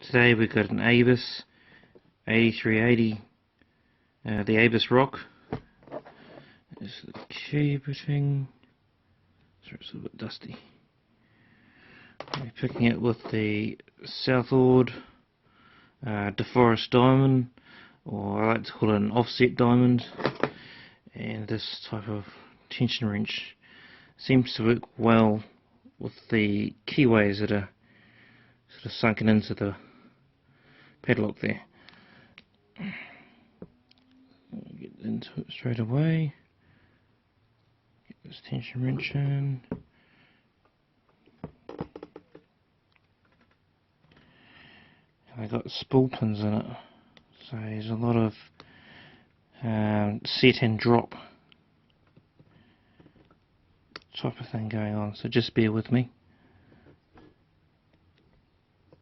Today we've got an ABUS 8380, the ABUS rock. This is the key bitting. Sorry, it's a little bit dusty. We're picking it with the Southord DeForest diamond, or I like to call it an offset diamond, and this type of tension wrench seems to work well with the keyways that are sort of sunken into the padlock there. Get into it straight away. Get this tension wrench in. And I got spool pins in it, so there's a lot of set and drop type of thing going on, so just bear with me.